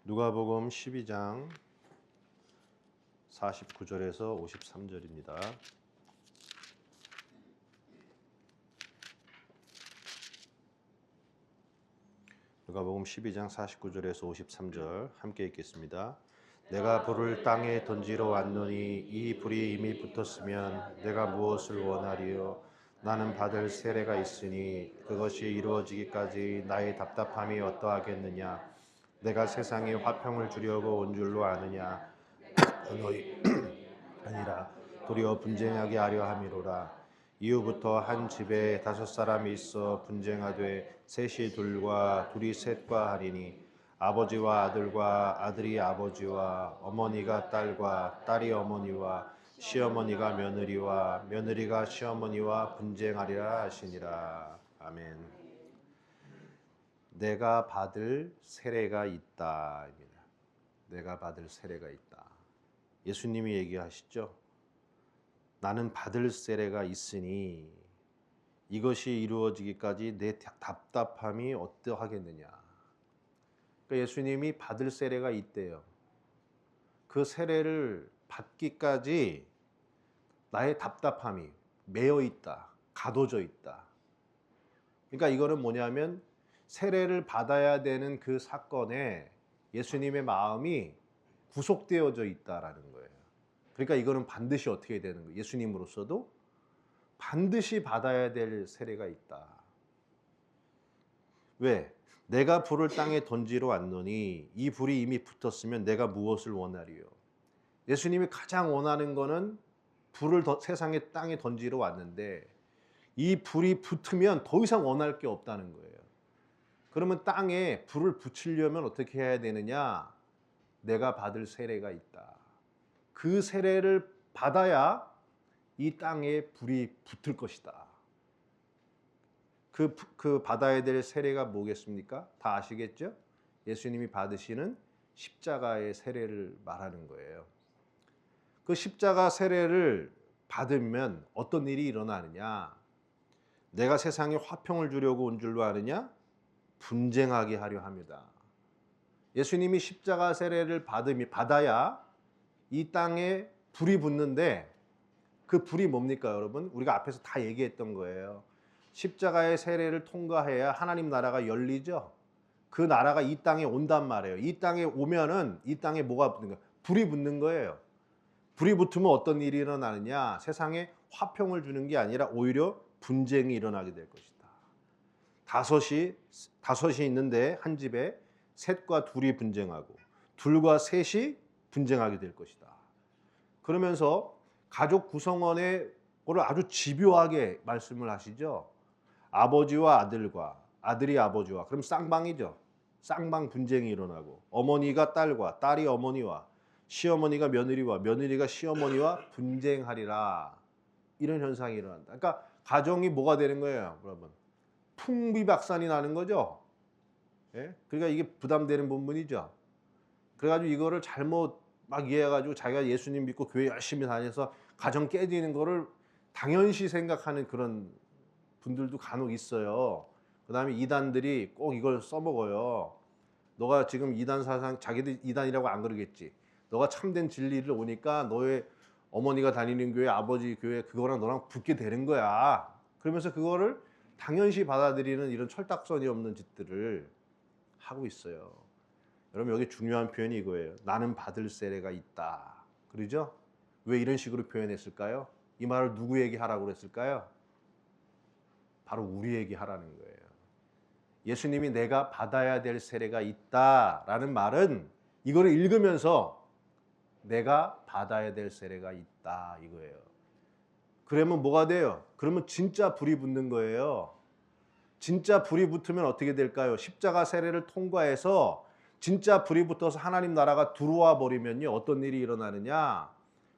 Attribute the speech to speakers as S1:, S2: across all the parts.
S1: 누가복음 12장 49절에서 53절입니다. 누가복음 12장 49절에서 53절 함께 읽겠습니다. 내가 불을 땅에 던지러 왔노니 이 불이 이미 붙었으면 내가 무엇을 원하리요? 나는 받을 세례가 있으니 그것이 이루어지기까지 나의 답답함이 어떠하겠느냐? 내가 세상에 화평을 주려고 온 줄로 아느냐? 너희 아니라 도리어 분쟁하게 하려 함이로라. 이후부터 한 집에 5사람이 있어 분쟁하되 셋이 둘과 둘이 셋과 하리니 아버지와 아들과 아들이 아버지와 어머니가 딸과 딸이 어머니와 시어머니가 며느리와 며느리가 시어머니와 분쟁하리라 하시니라. 아멘. 내가 받을 세례가 있다입니다. 내가 받을 세례가 있다. 예수님이 얘기하시죠. 나는 받을 세례가 있으니 이것이 이루어지기까지 내 답답함이 어떠하겠느냐. 그러니까 예수님이 받을 세례가 있대요. 그 세례를 받기까지 나의 답답함이 매여 있다. 가둬져 있다. 그러니까 이거는 뭐냐면 세례를 받아야 되는 그 사건에 예수님의 마음이 구속되어져 있다라는 거예요. 그러니까 이거는 반드시 어떻게 되는 거예요? 예수님으로서도 반드시 받아야 될 세례가 있다. 왜? 내가 불을 땅에 던지러 왔노니 이 불이 이미 붙었으면 내가 무엇을 원하리요? 예수님이 가장 원하는 거는 불을 세상에 땅에 던지러 왔는데 이 불이 붙으면 더 이상 원할 게 없다는 거예요. 그러면 땅에 불을 붙이려면 어떻게 해야 되느냐? 내가 받을 세례가 있다. 그 세례를 받아야 이 땅에 불이 붙을 것이다. 그 받아야 될 세례가 뭐겠습니까? 다 아시겠죠? 예수님이 받으시는 십자가의 세례를 말하는 거예요. 그 십자가 세례를 받으면 어떤 일이 일어나느냐? 내가 세상에 화평을 주려고 온 줄로 아느냐? 분쟁하게 하려 합니다. 예수님이 십자가 세례를 받아야 이 땅에 불이 붙는데 그 불이 뭡니까, 여러분? 우리가 앞에서 다 얘기했던 거예요. 십자가의 세례를 통과해야 하나님 나라가 열리죠. 그 나라가 이 땅에 온단 말이에요. 이 땅에 오면은 이 땅에 뭐가 붙는 거예요? 불이 붙는 거예요. 불이 붙으면 어떤 일이 일어나느냐? 세상에 화평을 주는 게 아니라 오히려 분쟁이 일어나게 될 것이다. 다섯이 있는데 한 집에 셋과 둘이 분쟁하고 둘과 셋이 분쟁하게 될 것이다. 그러면서 가족 구성원의 거를 아주 집요하게 말씀을 하시죠. 아버지와 아들과 아들이 아버지와 그럼 쌍방이죠. 쌍방 분쟁이 일어나고 어머니가 딸과 딸이 어머니와 시어머니가 며느리와 며느리가 시어머니와 분쟁하리라. 이런 현상이 일어난다. 그러니까 가정이 뭐가 되는 거예요, 여러분? 풍비박산이 나는 거죠. 예? 그러니까 이게 부담되는 부분이죠. 그래가지고 이거를 잘못 막 이해해가지고 자기가 예수님 믿고 교회 열심히 다녀서 가정 깨지는 거를 당연시 생각하는 그런 분들도 간혹 있어요. 그 다음에 이단들이 꼭 이걸 써먹어요. 너가 지금 이단 사상, 자기들 이단이라고 안 그러겠지. 너가 참된 진리를 오니까 너의 어머니가 다니는 교회, 아버지 교회 그거랑 너랑 붙게 되는 거야. 그러면서 그거를 당연시 받아들이는 이런 철딱선이 없는 짓들을 하고 있어요. 여러분 여기 중요한 표현이 이거예요. 나는 받을 세례가 있다. 그러죠? 왜 이런 식으로 표현했을까요? 이 말을 누구에게 하라고 그랬을까요? 바로 우리에게 하라는 거예요. 예수님이 내가 받아야 될 세례가 있다라는 말은 이거를 읽으면서 내가 받아야 될 세례가 있다 이거예요. 그러면 뭐가 돼요? 그러면 진짜 불이 붙는 거예요. 진짜 불이 붙으면 어떻게 될까요? 십자가 세례를 통과해서 진짜 불이 붙어서 하나님 나라가 들어와 버리면요. 어떤 일이 일어나느냐?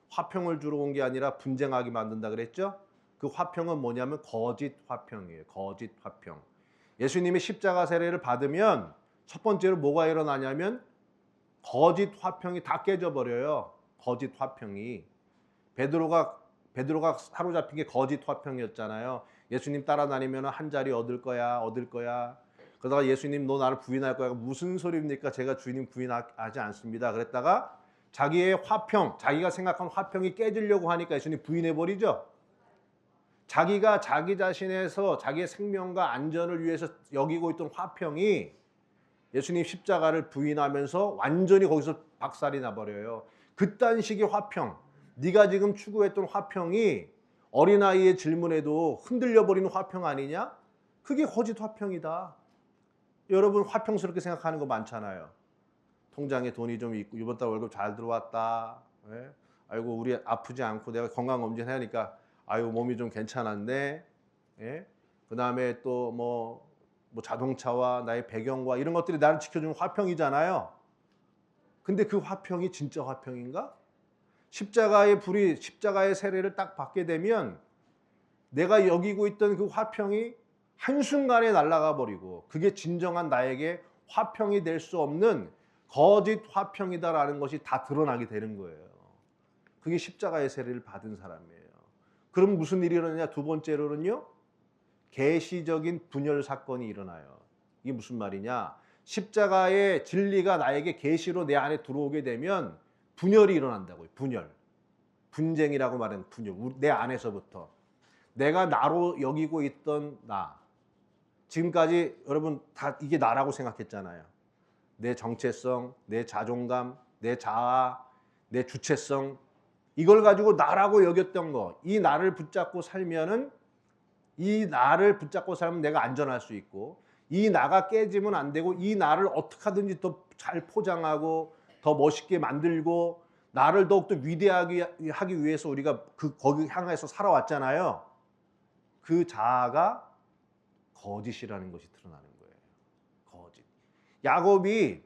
S1: 화평을 주러 온 게 아니라 분쟁하게 만든다 그랬죠? 그 화평은 뭐냐면 거짓 화평이에요. 거짓 화평. 예수님이 십자가 세례를 받으면 첫 번째로 뭐가 일어나냐면 거짓 화평이 다 깨져버려요. 거짓 화평이. 베드로가 사로잡힌 게 거짓 화평이었잖아요. 예수님 따라다니면 한 자리 얻을 거야. 그러다가 예수님 너 나를 부인할 거야. 무슨 소리입니까? 제가 주님 부인하지 않습니다. 그랬다가 자기의 화평, 자기가 생각한 화평이 깨지려고 하니까 예수님 부인해버리죠. 자기가 자기 자신에서 자기의 생명과 안전을 위해서 여기고 있던 화평이 예수님 십자가를 부인하면서 완전히 거기서 박살이 나버려요. 그딴 식의 화평, 네가 지금 추구했던 화평이 어린아이의 질문에도 흔들려버리는 화평 아니냐? 그게 거짓 화평이다. 여러분 화평스럽게 생각하는 거 많잖아요. 통장에 돈이 좀 있고 이번 달 월급 잘 들어왔다. 예? 아이고 우리 아프지 않고 내가 건강검진 하니까 아유 몸이 좀 괜찮았네. 예? 그 다음에 또 뭐 자동차와 나의 배경과 이런 것들이 나를 지켜주는 화평이잖아요. 근데 그 화평이 진짜 화평인가? 십자가의 불이, 십자가의 세례를 딱 받게 되면 내가 여기고 있던 그 화평이 한순간에 날아가 버리고 그게 진정한 나에게 화평이 될 수 없는 거짓 화평이다라는 것이 다 드러나게 되는 거예요. 그게 십자가의 세례를 받은 사람이에요. 그럼 무슨 일이 일어나냐? 두 번째로는요. 계시적인 분열 사건이 일어나요. 이게 무슨 말이냐? 십자가의 진리가 나에게 계시로 내 안에 들어오게 되면 분열이 일어난다고요. 분열. 분쟁이라고 말하는 분열. 내 안에서부터. 내가 나로 여기고 있던 나. 지금까지 여러분 다 이게 나라고 생각했잖아요. 내 정체성, 내 자존감, 내 자아, 내 주체성. 이걸 가지고 나라고 여겼던 거. 이 나를 붙잡고 살면은 이 나를 붙잡고 살면 내가 안전할 수 있고 이 나가 깨지면 안 되고 이 나를 어떻게 하든지 더 잘 포장하고 더 멋있게 만들고 나를 더욱더 위대하게 하기 위해서 우리가 거기 향해서 살아왔잖아요. 그 자아가 거짓이라는 것이 드러나는 거예요. 거짓. 야곱이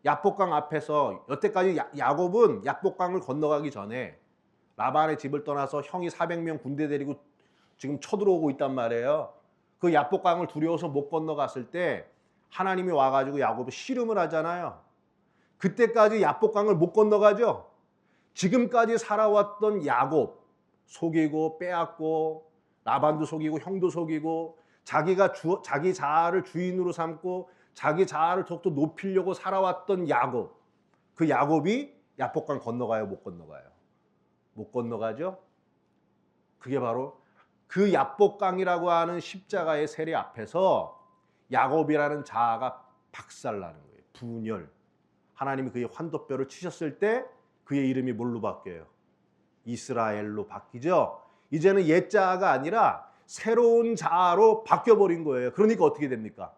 S1: 야복강 앞에서 여태까지 야곱은 야복강을 건너가기 전에 라반의 집을 떠나서 형이 400명 군대 데리고 지금 쳐들어오고 있단 말이에요. 그 야복강을 두려워서 못 건너갔을 때 하나님이 와가지고 야곱을 씨름을 하잖아요. 그때까지 야복강을 못 건너가죠. 지금까지 살아왔던 야곱 속이고 빼앗고 라반도 속이고 형도 속이고 자기 자아를 주인으로 삼고 자기 자아를 더욱더 높이려고 살아왔던 야곱. 그 야곱이 야복강 건너가요? 못 건너가요? 못 건너가죠. 그게 바로 그 야복강이라고 하는 십자가의 세례 앞에서 야곱이라는 자아가 박살나는 거예요. 분열. 하나님이 그의 환도뼈를 치셨을 때 그의 이름이 뭘로 바뀌어요? 이스라엘로 바뀌죠. 이제는 옛 자아가 아니라 새로운 자아로 바뀌어버린 거예요. 그러니까 어떻게 됩니까?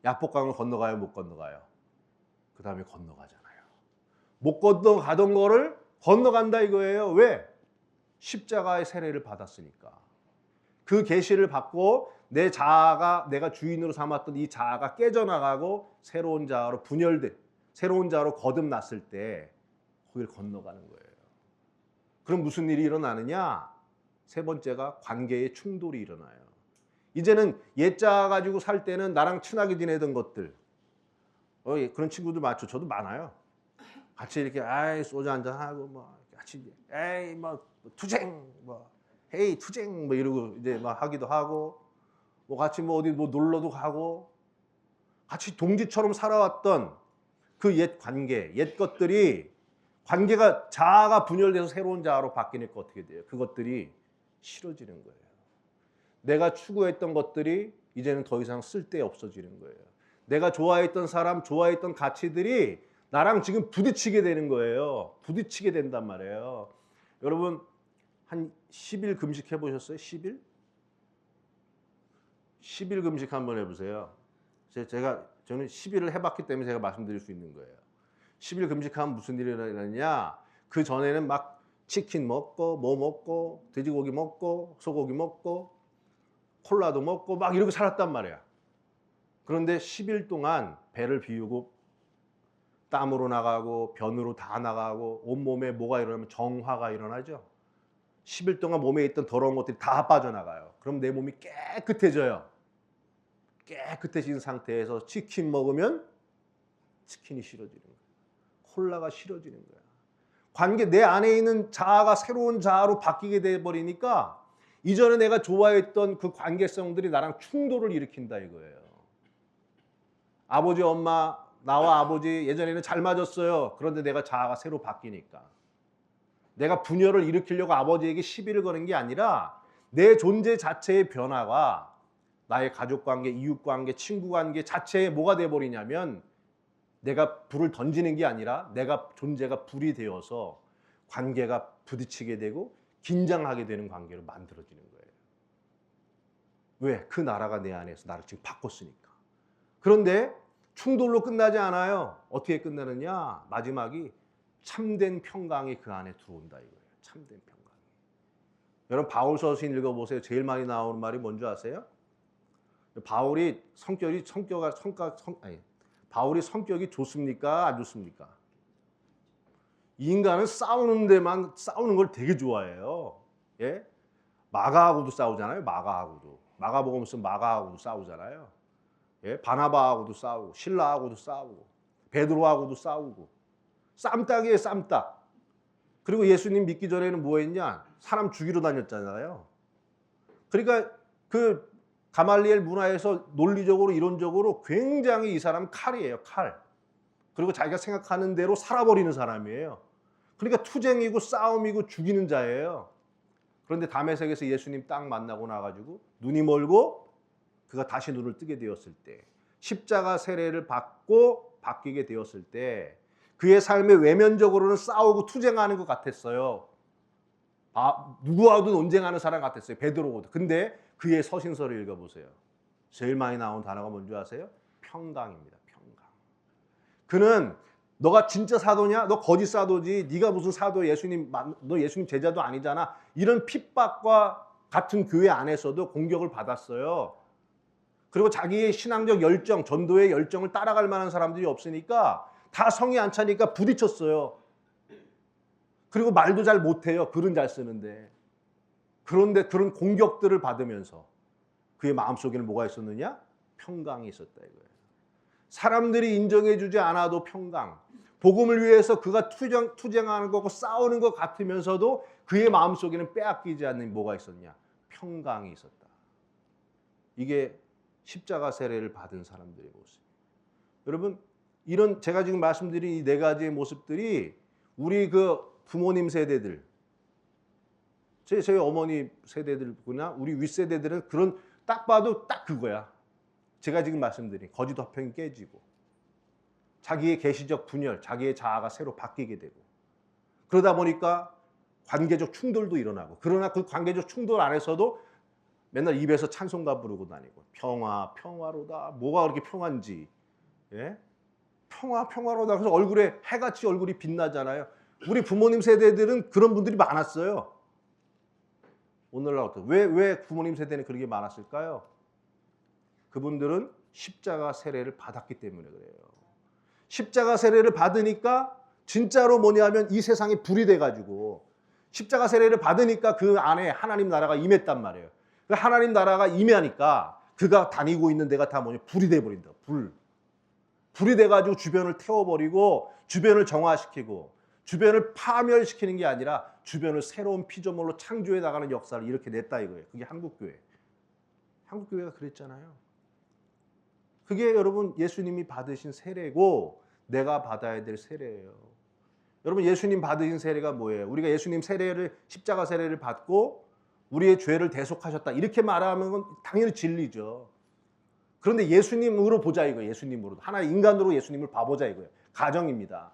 S1: 야복강을 건너가요? 못 건너가요? 그 다음에 건너가잖아요. 못 건너가던 거를 건너간다 이거예요. 왜? 십자가의 세례를 받았으니까. 그 계시를 받고 내 자아가 내가 주인으로 삼았던 이 자아가 깨져나가고 새로운 자아로 분열돼 새로운 자아로 거듭났을 때 거기를 건너가는 거예요. 그럼 무슨 일이 일어나느냐? 세 번째가 관계의 충돌이 일어나요. 이제는 옛 자아 가지고 살 때는 나랑 친하게 지내던 것들 그런 친구들 많죠. 저도 많아요. 같이 이렇게 소주 한잔 하고 뭐 같이 뭐 투쟁 뭐 헤이 투쟁 뭐 이러고 이제 막 하기도 하고 뭐 같이 뭐 어디 뭐 놀러도 가고 같이 동지처럼 살아왔던 그 옛 관계, 옛 것들이 관계가 자아가 분열돼서 새로운 자아로 바뀌니까 어떻게 돼요? 그것들이 싫어지는 거예요. 내가 추구했던 것들이 이제는 더 이상 쓸데 없어지는 거예요. 내가 좋아했던 사람, 좋아했던 가치들이 나랑 지금 부딪히게 되는 거예요. 부딪히게 된단 말이에요. 여러분 한 10일 금식 해보셨어요? 10일? 10일 금식 한번 해보세요. 저는 10일을 해봤기 때문에 제가 말씀드릴 수 있는 거예요. 10일 금식하면 무슨 일이 일어나냐? 그 전에는 막 치킨 먹고 뭐 먹고 돼지고기 먹고 소고기 먹고 콜라도 먹고 막 이렇게 살았단 말이야. 그런데 10일 동안 배를 비우고 땀으로 나가고 변으로 다 나가고 온몸에 뭐가 일어나면 정화가 일어나죠. 10일 동안 몸에 있던 더러운 것들이 다 빠져나가요. 그럼 내 몸이 깨끗해져요. 깨끗해진 상태에서 치킨 먹으면 치킨이 싫어지는 거예요. 콜라가 싫어지는 거야. 관계 내 안에 있는 자아가 새로운 자아로 바뀌게 돼버리니까 이전에 내가 좋아했던 그 관계성들이 나랑 충돌을 일으킨다 이거예요. 아버지, 엄마, 나와 아버지 예전에는 잘 맞았어요. 그런데 내가 자아가 새로 바뀌니까. 내가 분열을 일으키려고 아버지에게 시비를 거는 게 아니라 내 존재 자체의 변화가 나의 가족관계, 이웃관계, 친구관계 자체에 뭐가 돼버리냐면 내가 불을 던지는 게 아니라 내가 존재가 불이 되어서 관계가 부딪히게 되고 긴장하게 되는 관계로 만들어지는 거예요. 왜? 그 나라가 내 안에서 나를 지금 바꿨으니까. 그런데 충돌로 끝나지 않아요. 어떻게 끝나느냐? 마지막이 참된 평강이 그 안에 들어온다 이거예요. 참된 평강. 여러분 바울 서신 읽어보세요. 제일 많이 나오는 말이 뭔지 아세요? 바울이 성격이 좋습니까? 안 좋습니까? 이 인간은 싸우는 데만 싸우는 걸 되게 좋아해요. 예? 마가하고도 싸우잖아요. 마가복음 쓰면 마가하고도 싸우잖아요. 예? 바나바하고도 싸우고 신라하고도 싸우고 베드로하고도 싸우고 쌈딱이에요. 쌈딱. 그리고 예수님 믿기 전에는 뭐 했냐? 사람 죽이러 다녔잖아요. 그러니까 그 가말리엘 문화에서 논리적으로 이론적으로 굉장히 이 사람은 칼이에요. 칼. 그리고 자기가 생각하는 대로 살아버리는 사람이에요. 그러니까 투쟁이고 싸움이고 죽이는 자예요. 그런데 다메섹에서 예수님 딱 만나고 나가지고 눈이 멀고 그가 다시 눈을 뜨게 되었을 때 십자가 세례를 받고 바뀌게 되었을 때 그의 삶에 외면적으로는 싸우고 투쟁하는 것 같았어요. 누구와도 논쟁하는 사람 같았어요. 베드로고도. 근데 그의 서신서를 읽어보세요. 제일 많이 나온 단어가 뭔지 아세요? 평강입니다. 평강. 그는 너가 진짜 사도냐? 너 거짓 사도지. 네가 무슨 사도 너 예수님 제자도 아니잖아. 이런 핍박과 같은 교회 안에서도 공격을 받았어요. 그리고 자기의 신앙적 열정, 전도의 열정을 따라갈 만한 사람들이 없으니까 다 성이 안 차니까 부딪혔어요. 그리고 말도 잘 못해요. 글은 잘 쓰는데. 그런데 그런 공격들을 받으면서 그의 마음속에는 뭐가 있었느냐? 평강이 있었다 이거예요. 사람들이 인정해주지 않아도 평강. 복음을 위해서 그가 투쟁하는 거고 싸우는 것 같으면서도 그의 마음속에는 빼앗기지 않는 뭐가 있었냐? 평강이 있었다. 이게 십자가 세례를 받은 사람들의 모습. 여러분 이런 제가 지금 말씀드린 이 네 가지의 모습들이 우리 그 부모님 세대들, 저희 어머니 세대들이나 우리 윗세대들은 그런 딱 봐도 딱 그거야. 제가 지금 말씀드린 거짓 화평이 깨지고 자기의 계시적 분열, 자기의 자아가 새로 바뀌게 되고 그러다 보니까 관계적 충돌도 일어나고 그러나 그 관계적 충돌 안에서도 맨날 입에서 찬송가 부르고 다니고 평화, 평화로다. 뭐가 그렇게 평화인지. 예? 평화, 평화로다. 그래서 얼굴에 해같이 얼굴이 빛나잖아요. 우리 부모님 세대들은 그런 분들이 많았어요. 오늘날 어떻게? 왜 부모님 세대는 그렇게 많았을까요? 그분들은 십자가 세례를 받았기 때문에 그래요. 십자가 세례를 받으니까 진짜로 뭐냐면 이 세상에 불이 돼가지고 십자가 세례를 받으니까 그 안에 하나님 나라가 임했단 말이에요. 그 하나님 나라가 임하니까 그가 다니고 있는 데가 다 뭐냐? 불이 돼버린다. 불이 돼가지고 주변을 태워버리고 주변을 정화시키고 주변을 파멸시키는 게 아니라 주변을 새로운 피조물로 창조해 나가는 역사를 이렇게 냈다 이거예요. 그게 한국교회. 한국교회가 그랬잖아요. 그게 여러분 예수님이 받으신 세례고 내가 받아야 될 세례예요. 여러분 예수님 받으신 세례가 뭐예요? 우리가 예수님 세례를 십자가 세례를 받고 우리의 죄를 대속하셨다 이렇게 말하면 건 당연히 진리죠. 그런데 예수님으로 보자 이거예요. 예수님으로. 하나의 인간으로 예수님을 봐보자 이거예요. 가정입니다.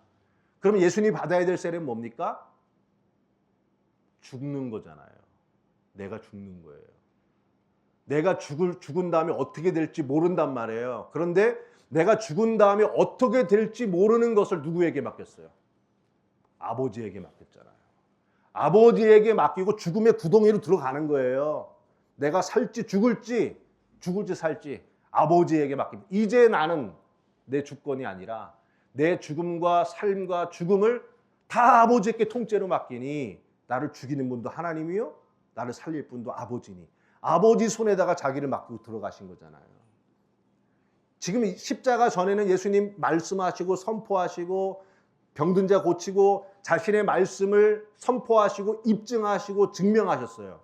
S1: 그럼 예수님이 받아야 될 세례는 뭡니까? 죽는 거잖아요. 내가 죽는 거예요. 내가 죽은 다음에 어떻게 될지 모른단 말이에요. 그런데 내가 죽은 다음에 어떻게 될지 모르는 것을 누구에게 맡겼어요? 아버지에게 맡겼잖아요. 아버지에게 맡기고 죽음의 구덩이로 들어가는 거예요. 내가 살지 죽을지 살지 아버지에게 맡깁니다. 이제 나는 내 주권이 아니라 내 죽음과 삶과 죽음을 다 아버지께 통째로 맡기니 나를 죽이는 분도 하나님이요 나를 살릴 분도 아버지니 아버지 손에다가 자기를 맡기고 들어가신 거잖아요. 지금 십자가 전에는 예수님 말씀하시고 선포하시고 병든 자 고치고 자신의 말씀을 선포하시고 입증하시고 증명하셨어요.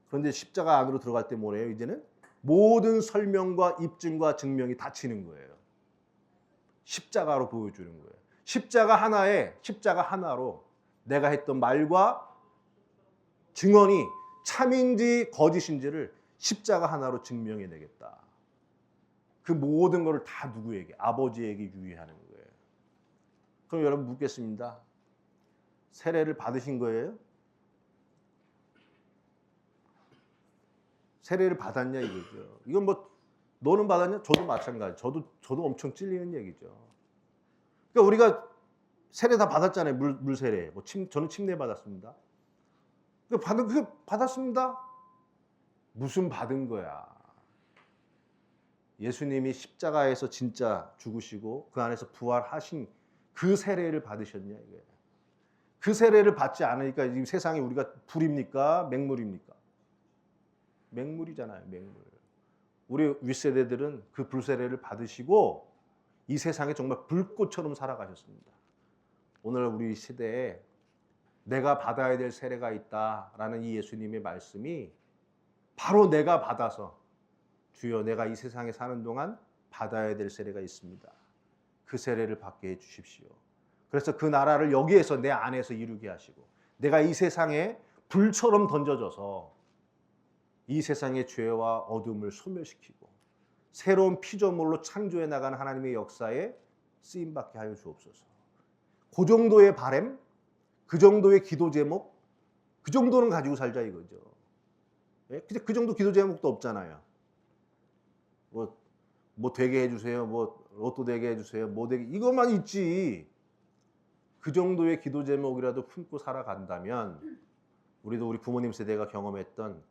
S1: 그런데 십자가 안으로 들어갈 때 뭐래요? 이제는 모든 설명과 입증과 증명이 닫히는 거예요. 십자가로 보여주는 거예요. 십자가 하나로 내가 했던 말과 증언이 참인지 거짓인지를 십자가 하나로 증명해내겠다. 그 모든 것을 다 누구에게? 아버지에게 유의하는 거예요. 그럼 여러분 묻겠습니다. 세례를 받으신 거예요? 세례를 받았냐 이거죠. 이건 뭐 너는 받았냐? 저도 마찬가지. 저도 엄청 찔리는 얘기죠. 그러니까 우리가 세례 다 받았잖아요. 물 세례. 저는 침례 받았습니다. 받았습니다. 무슨 받은 거야? 예수님이 십자가에서 진짜 죽으시고 그 안에서 부활하신 그 세례를 받으셨냐 이거예요. 그 세례를 받지 않으니까 지금 세상에 우리가 불입니까? 맹물입니까? 맹물이잖아요. 맹물. 우리 윗세대들은 그 불세례를 받으시고 이 세상에 정말 불꽃처럼 살아가셨습니다. 오늘 우리 시대에 내가 받아야 될 세례가 있다라는 이 예수님의 말씀이 바로 내가 받아서 주여 내가 이 세상에 사는 동안 받아야 될 세례가 있습니다. 그 세례를 받게 해 주십시오. 그래서 그 나라를 여기에서 내 안에서 이루게 하시고 내가 이 세상에 불처럼 던져져서 이 세상의 죄와 어둠을 소멸시키고 새로운 피조물로 창조해 나가는 하나님의 역사에 쓰임받게 하여 주옵소서. 그 정도의 바람, 그 정도의 기도 제목, 그 정도는 가지고 살자 이거죠. 그 정도 기도 제목도 없잖아요. 뭐 되게 해주세요. 뭐 로또 되게 해주세요. 뭐 되게 이것만 있지. 그 정도의 기도 제목이라도 품고 살아간다면 우리도 우리 부모님 세대가 경험했던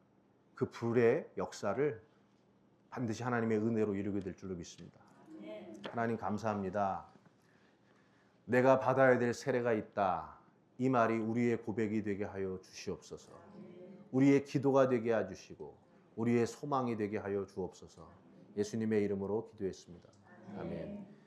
S1: 그 불의 역사를 반드시 하나님의 은혜로 이루게 될 줄로 믿습니다. 하나님 감사합니다. 내가 받아야 될 세례가 있다. 이 말이 우리의 고백이 되게 하여 주시옵소서. 우리의 기도가 되게 해주시고 우리의 소망이 되게 하여 주옵소서. 예수님의 이름으로 기도했습니다. 아멘.